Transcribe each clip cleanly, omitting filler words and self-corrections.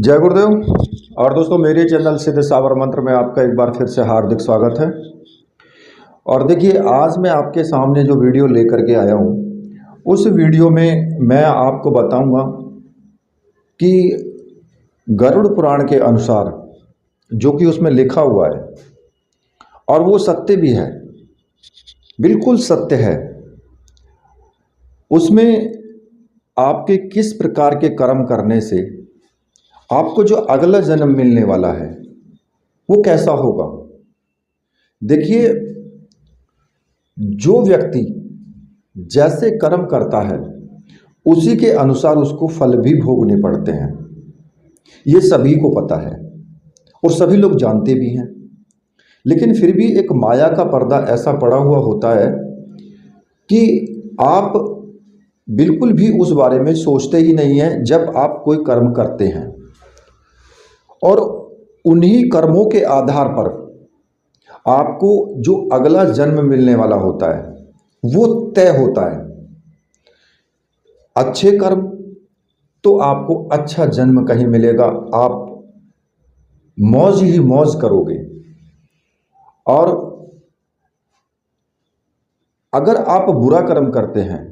जय गुरुदेव। और दोस्तों, मेरे चैनल सिद्ध सावर मंत्र में आपका एक बार फिर से हार्दिक स्वागत है। और देखिए, आज मैं आपके सामने जो वीडियो लेकर के आया हूँ, उस वीडियो में मैं आपको बताऊंगा कि गरुड़ पुराण के अनुसार जो कि उसमें लिखा हुआ है, और वो सत्य भी है, बिल्कुल सत्य है, उसमें आपके किस प्रकार के कर्म करने से आपको जो अगला जन्म मिलने वाला है वो कैसा होगा। देखिए, जो व्यक्ति जैसे कर्म करता है उसी के अनुसार उसको फल भी भोगने पड़ते हैं। ये सभी को पता है और सभी लोग जानते भी हैं, लेकिन फिर भी एक माया का पर्दा ऐसा पड़ा हुआ होता है कि आप बिल्कुल भी उस बारे में सोचते ही नहीं हैं जब आप कोई कर्म करते हैं, और उन्हीं कर्मों के आधार पर आपको जो अगला जन्म मिलने वाला होता है वो तय होता है। अच्छे कर्म तो आपको अच्छा जन्म कहीं मिलेगा, आप मौज ही मौज करोगे, और अगर आप बुरा कर्म करते हैं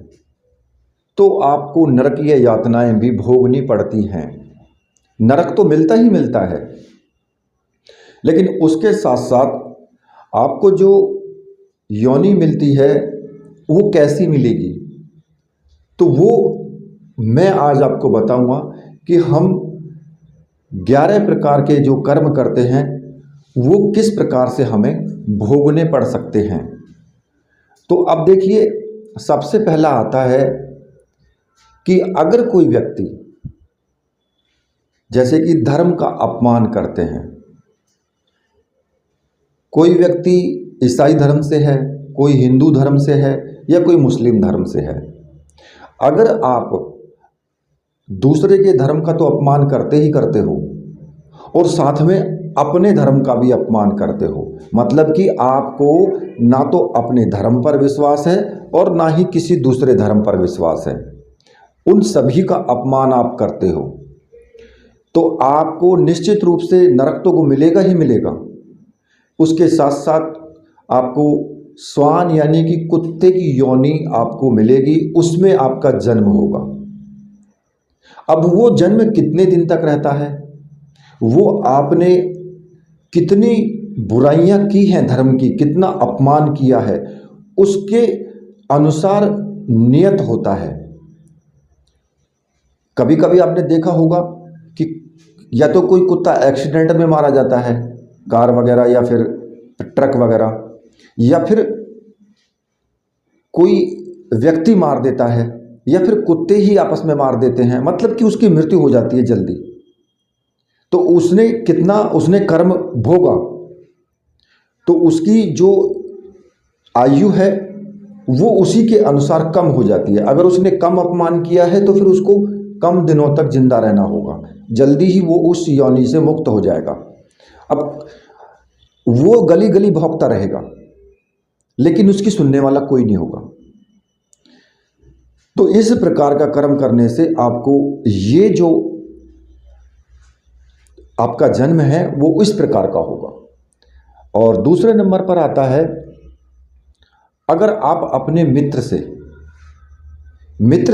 तो आपको नरकीय यातनाएं भी भोगनी पड़ती हैं। नरक तो मिलता ही मिलता है, लेकिन उसके साथ साथ आपको जो योनि मिलती है वो कैसी मिलेगी, तो वो मैं आज आपको बताऊंगा कि हम 11 प्रकार के जो कर्म करते हैं वो किस प्रकार से हमें भोगने पड़ सकते हैं। तो अब देखिए, सबसे पहला आता है कि अगर कोई व्यक्ति जैसे कि धर्म का अपमान करते हैं, कोई व्यक्ति ईसाई धर्म से है, कोई हिंदू धर्म से है, या कोई मुस्लिम धर्म से है, अगर आप दूसरे के धर्म का तो अपमान करते ही करते हो और साथ में अपने धर्म का भी अपमान करते हो, मतलब कि आपको ना तो अपने धर्म पर विश्वास है और ना ही किसी दूसरे धर्म पर विश्वास है, उन सभी का अपमान आप करते हो, तो आपको निश्चित रूप से नरक तो मिलेगा ही मिलेगा। उसके साथ साथ आपको स्वान यानी कि कुत्ते की योनि आपको मिलेगी, उसमें आपका जन्म होगा। अब वो जन्म कितने दिन तक रहता है, वो आपने कितनी बुराइयां की हैं, धर्म की कितना अपमान किया है, उसके अनुसार नियत होता है। कभी कभी आपने देखा होगा कि या तो कोई कुत्ता एक्सीडेंट में मारा जाता है, कार वगैरह या फिर ट्रक वगैरह, या फिर कोई व्यक्ति मार देता है, या फिर कुत्ते ही आपस में मार देते हैं, मतलब कि उसकी मृत्यु हो जाती है जल्दी। तो उसने कर्म भोगा, तो उसकी जो आयु है वो उसी के अनुसार कम हो जाती है। अगर उसने कम अपमान किया है तो फिर उसको कम दिनों तक जिंदा रहना होगा, जल्दी ही वो उस योनि से मुक्त हो जाएगा। अब वो गली गली भौंकता रहेगा, लेकिन उसकी सुनने वाला कोई नहीं होगा। तो इस प्रकार का कर्म करने से आपको ये जो आपका जन्म है वो इस प्रकार का होगा। और दूसरे नंबर पर आता है, अगर आप अपने मित्र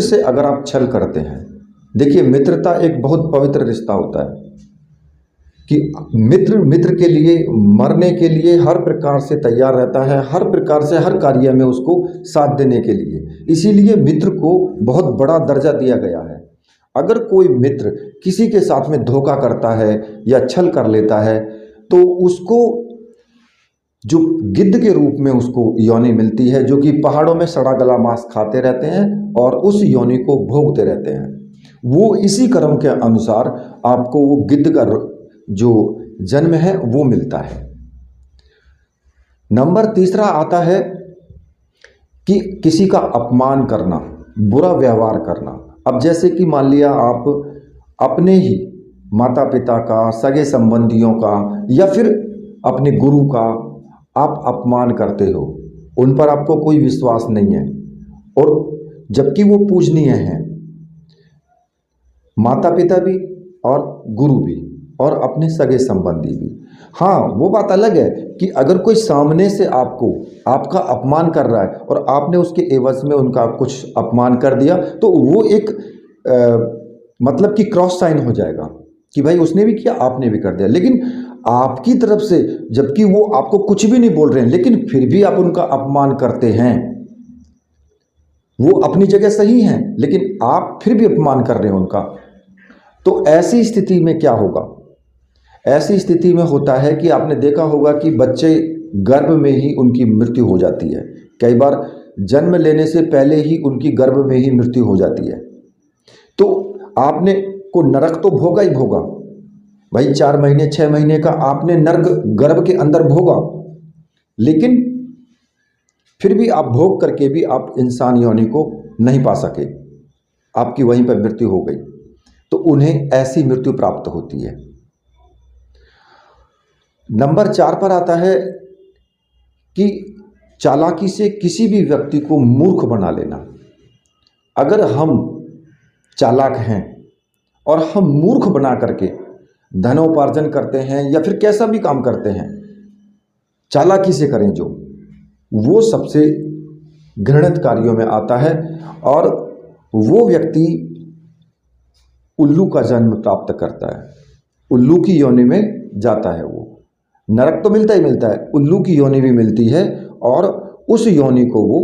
से अगर आप छल करते हैं। देखिए, मित्रता एक बहुत पवित्र रिश्ता होता है कि मित्र के लिए मरने के लिए हर प्रकार से तैयार रहता है, हर प्रकार से हर कार्य में उसको साथ देने के लिए। इसीलिए मित्र को बहुत बड़ा दर्जा दिया गया है। अगर कोई मित्र किसी के साथ में धोखा करता है या छल कर लेता है तो उसको जो गिद्ध के रूप में उसको योनि मिलती है, जो कि पहाड़ों में सड़ा गला मांस खाते रहते हैं और उस योनि को भोगते रहते हैं। वो इसी कर्म के अनुसार आपको वो गिद्ध का जो जन्म है वो मिलता है। नंबर तीसरा आता है कि किसी का अपमान करना, बुरा व्यवहार करना। अब जैसे कि मान लिया आप अपने ही माता पिता का, सगे संबंधियों का, या फिर अपने गुरु का आप अपमान करते हो, उन पर आपको कोई विश्वास नहीं है, और जबकि वो पूजनीय हैं, माता पिता भी और गुरु भी और अपने सगे संबंधी भी। हाँ, वो बात अलग है कि अगर कोई सामने से आपको आपका अपमान कर रहा है और आपने उसके एवज में उनका कुछ अपमान कर दिया, तो वो एक मतलब कि क्रॉस साइन हो जाएगा कि भाई उसने भी किया, आपने भी कर दिया। लेकिन आपकी तरफ से जबकि वो आपको कुछ भी नहीं बोल रहे हैं, लेकिन फिर भी आप उनका अपमान करते हैं, वो अपनी जगह सही हैं लेकिन आप फिर भी अपमान कर रहे हैं उनका, तो ऐसी स्थिति में क्या होगा? ऐसी स्थिति में होता है कि आपने देखा होगा कि बच्चे गर्भ में ही उनकी मृत्यु हो जाती है। कई बार जन्म लेने से पहले ही उनकी गर्भ में ही मृत्यु हो जाती है। तो आपने को नरक तो भोगा ही भोगा भाई, 4 महीने 6 महीने का आपने नरक गर्भ के अंदर भोगा, लेकिन फिर भी आप भोग करके भी आप इंसान योनि को नहीं पा सके, आपकी वहीं पर मृत्यु हो गई। तो उन्हें ऐसी मृत्यु प्राप्त होती है। नंबर 4 पर आता है कि चालाकी से किसी भी व्यक्ति को मूर्ख बना लेना। अगर हम चालाक हैं और हम मूर्ख बना करके धनोपार्जन करते हैं या फिर कैसा भी काम करते हैं, चालाकी से करें जो, वो सबसे घृणित कार्यों में आता है और वो व्यक्ति उल्लू का जन्म प्राप्त करता है, उल्लू की योनि में जाता है। वो नरक तो मिलता ही मिलता है, उल्लू की योनि भी मिलती है और उस योनि को वो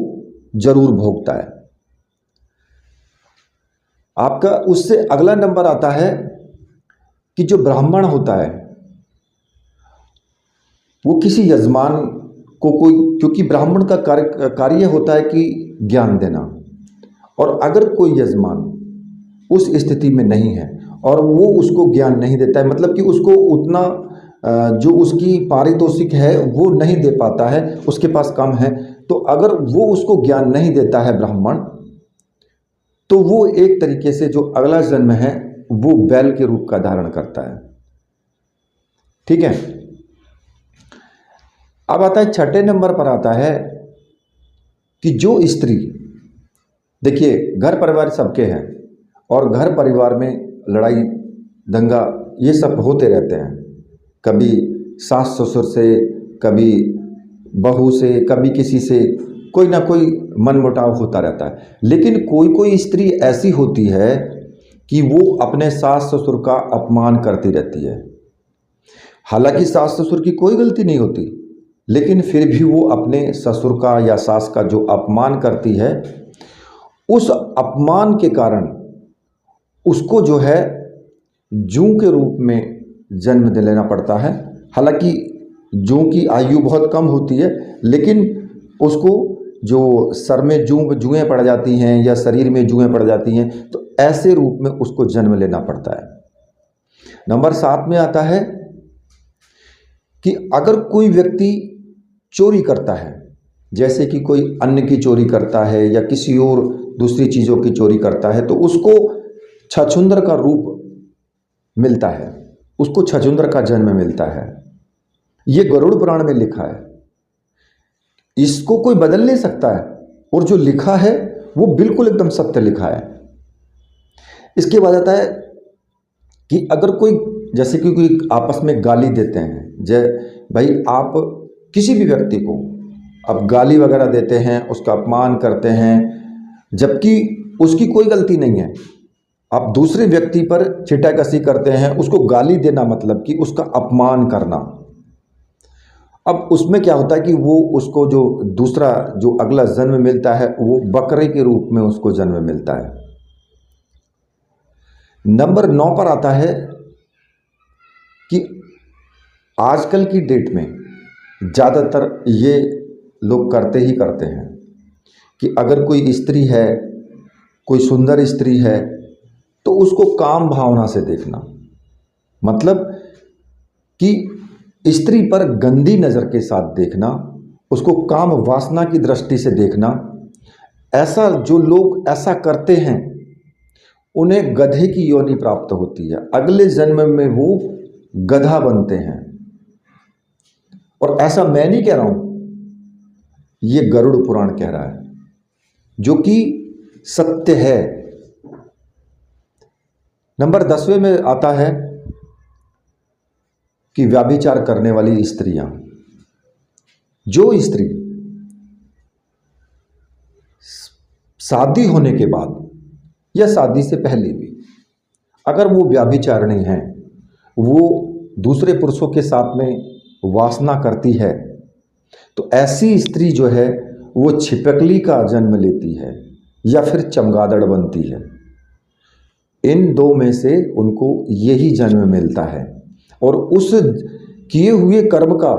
जरूर भोगता है। आपका उससे अगला नंबर आता है कि जो ब्राह्मण होता है वो किसी यजमान को कोई, क्योंकि ब्राह्मण का कार्य होता है कि ज्ञान देना, और अगर कोई यजमान उस स्थिति में नहीं है और वो उसको ज्ञान नहीं देता है, मतलब कि उसको उतना जो उसकी पारितोषिक है वो नहीं दे पाता है, उसके पास कम है, तो अगर वो उसको ज्ञान नहीं देता है ब्राह्मण, तो वो एक तरीके से जो अगला जन्म है वो बैल के रूप का धारण करता है। ठीक है। अब आता है 6ठे नंबर पर आता है कि जो स्त्री, देखिए घर परिवार सबके हैं और घर परिवार में लड़ाई दंगा ये सब होते रहते हैं, कभी सास ससुर से, कभी बहू से, कभी किसी से कोई ना कोई मनमुटाव होता रहता है। लेकिन कोई कोई स्त्री ऐसी होती है कि वो अपने सास ससुर का अपमान करती रहती है। हालांकि सास ससुर की कोई गलती नहीं होती, लेकिन फिर भी वो अपने ससुर का या सास का जो अपमान करती है, उस अपमान के कारण उसको जो है जूं के रूप में जन्म दे लेना पड़ता है। हालांकि जूं की आयु बहुत कम होती है, लेकिन उसको जो सर में जुएं पड़ जाती हैं या शरीर में जुएं पड़ जाती हैं, तो ऐसे रूप में उसको जन्म लेना पड़ता है। नंबर 7 में आता है कि अगर कोई व्यक्ति चोरी करता है, जैसे कि कोई अन्न की चोरी करता है या किसी और दूसरी चीज़ों की चोरी करता है, तो उसको छछूंदर का रूप मिलता है, उसको छछूंदर का जन्म मिलता है। ये गरुड़ पुराण में लिखा है, इसको कोई बदल नहीं सकता है, और जो लिखा है वो बिल्कुल एकदम सत्य लिखा है। इसके बाद आता है कि अगर कोई, जैसे कि कोई आपस में गाली देते हैं, जय भाई आप किसी भी व्यक्ति को आप गाली वगैरह देते हैं, उसका अपमान करते हैं, जबकि उसकी कोई गलती नहीं है, आप दूसरे व्यक्ति पर छिटाकसी करते हैं, उसको गाली देना मतलब कि उसका अपमान करना। अब उसमें क्या होता है कि वो उसको जो दूसरा जो अगला जन्म मिलता है वो बकरे के रूप में उसको जन्म मिलता है। नंबर 9 पर आता है कि आजकल की डेट में ज़्यादातर ये लोग करते ही करते हैं कि अगर कोई स्त्री है, कोई सुंदर स्त्री है, तो उसको काम भावना से देखना, मतलब कि स्त्री पर गंदी नज़र के साथ देखना, उसको काम वासना की दृष्टि से देखना। ऐसा जो लोग ऐसा करते हैं उन्हें गधे की योनि प्राप्त होती है, अगले जन्म में वो गधा बनते हैं। और ऐसा मैं नहीं कह रहा हूं, ये गरुड़ पुराण कह रहा है, जो कि सत्य है। नंबर 10वें में आता है कि व्यभिचार करने वाली स्त्रियां। जो स्त्री शादी होने के बाद या शादी से पहले भी अगर वो व्यभिचारिणी है, वो दूसरे पुरुषों के साथ में वासना करती है, तो ऐसी स्त्री जो है वो छिपकली का जन्म लेती है या फिर चमगादड़ बनती है। इन दो में से उनको यही जन्म मिलता है और उस किए हुए कर्म का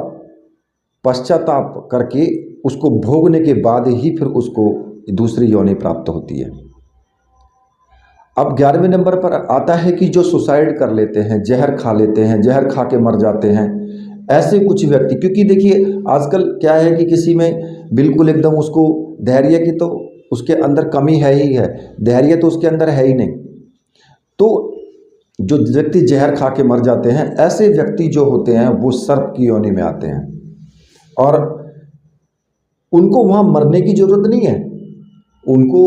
पश्चाताप करके उसको भोगने के बाद ही फिर उसको दूसरी योनि प्राप्त होती है। अब 11वें नंबर पर आता है कि जो सुसाइड कर लेते हैं, जहर खा लेते हैं, जहर खा के मर जाते हैं, ऐसे कुछ व्यक्ति। क्योंकि देखिए आजकल क्या है कि किसी में बिल्कुल एकदम उसको धैर्य की तो उसके अंदर कमी है ही है, धैर्य तो उसके अंदर है ही नहीं। तो जो व्यक्ति जहर खा के मर जाते हैं, ऐसे व्यक्ति जो होते हैं वो सर्प की योनि में आते हैं और उनको वहाँ मरने की जरूरत नहीं है। उनको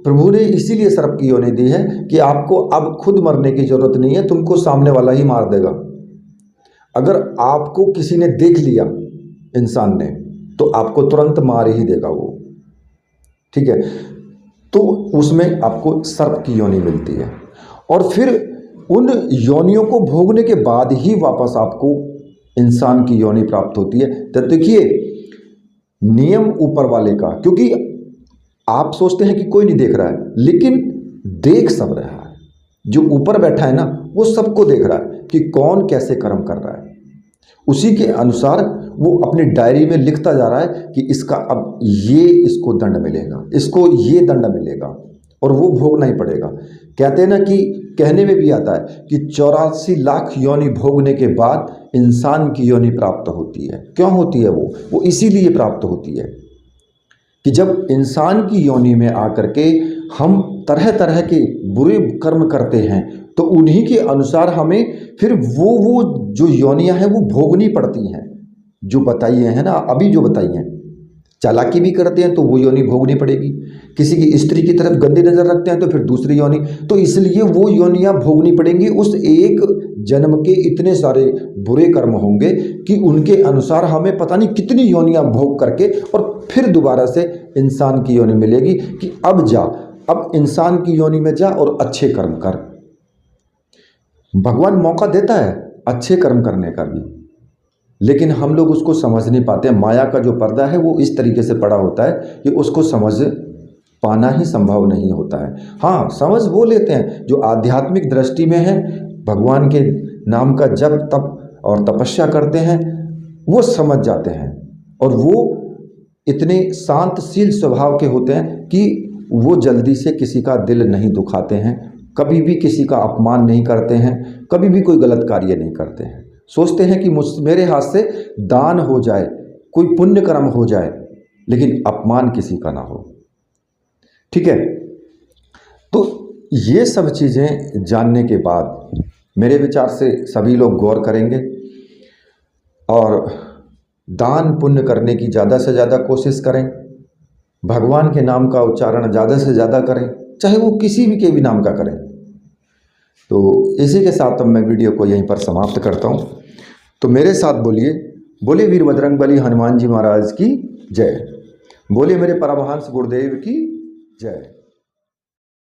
प्रभु ने इसीलिए सर्प की योनि दी है कि आपको अब खुद मरने की जरूरत नहीं है, तुमको सामने वाला ही मार देगा। अगर आपको किसी ने देख लिया इंसान ने तो आपको तुरंत मार ही देगा वो, ठीक है। तो उसमें आपको सर्प की योनि मिलती है और फिर उन योनियों को भोगने के बाद ही वापस आपको इंसान की योनि प्राप्त होती है। तो देखिए नियम ऊपर वाले का, क्योंकि आप सोचते हैं कि कोई नहीं देख रहा है, लेकिन देख सब रहा है। जो ऊपर बैठा है ना वो सबको देख रहा है कि कौन कैसे कर्म कर रहा है। उसी के अनुसार वो अपनी डायरी में लिखता जा रहा है कि इसका अब ये इसको दंड मिलेगा, इसको ये दंड मिलेगा और वो भोगना ही पड़ेगा। कहते हैं ना कि कहने में भी आता है कि 84 लाख योनि भोगने के बाद इंसान की योनि प्राप्त होती है। क्यों होती है वो इसीलिए प्राप्त होती है कि जब इंसान की योनि में आकर के हम तरह तरह के बुरे कर्म करते हैं तो उन्हीं के अनुसार हमें फिर वो जो योनियां हैं वो भोगनी पड़ती हैं। जो बताई है ना अभी, जो बताई हैं, चालाकी भी करते हैं तो वो योनि भोगनी पड़ेगी। किसी की स्त्री की तरफ गंदी नजर रखते हैं तो फिर दूसरी योनि, तो इसलिए वो योनियां भोगनी पड़ेंगी। उस एक जन्म के इतने सारे बुरे कर्म होंगे कि उनके अनुसार हमें पता नहीं कितनी योनियां भोग करके और फिर दोबारा से इंसान की योनि मिलेगी कि अब जा, अब इंसान की योनि में जा और अच्छे कर्म कर। भगवान मौका देता है अच्छे कर्म करने का भी, लेकिन हम लोग उसको समझ नहीं पाते। माया का जो पर्दा है वो इस तरीके से पड़ा होता है कि उसको समझ पाना ही संभव नहीं होता है। हाँ, समझ वो लेते हैं जो आध्यात्मिक दृष्टि में है, भगवान के नाम का जप तप और तपस्या करते हैं, वो समझ जाते हैं और वो इतने शांतशील स्वभाव के होते हैं कि वो जल्दी से किसी का दिल नहीं दुखाते हैं, कभी भी किसी का अपमान नहीं करते हैं, कभी भी कोई गलत कार्य नहीं करते हैं। सोचते हैं कि मेरे हाथ से दान हो जाए, कोई पुण्य कर्म हो जाए, लेकिन अपमान किसी का ना हो, ठीक है। तो ये सब चीज़ें जानने के बाद मेरे विचार से सभी लोग गौर करेंगे और दान पुण्य करने की ज़्यादा से ज़्यादा कोशिश करें, भगवान के नाम का उच्चारण ज़्यादा से ज़्यादा करें, चाहे वो किसी भी के भी नाम का करें। तो इसी के साथ अब मैं वीडियो को यहीं पर समाप्त करता हूँ। तो मेरे साथ बोलिए, बोले वीर बजरंगबली हनुमान जी महाराज की जय, बोले मेरे परमहंस गुरुदेव की जय।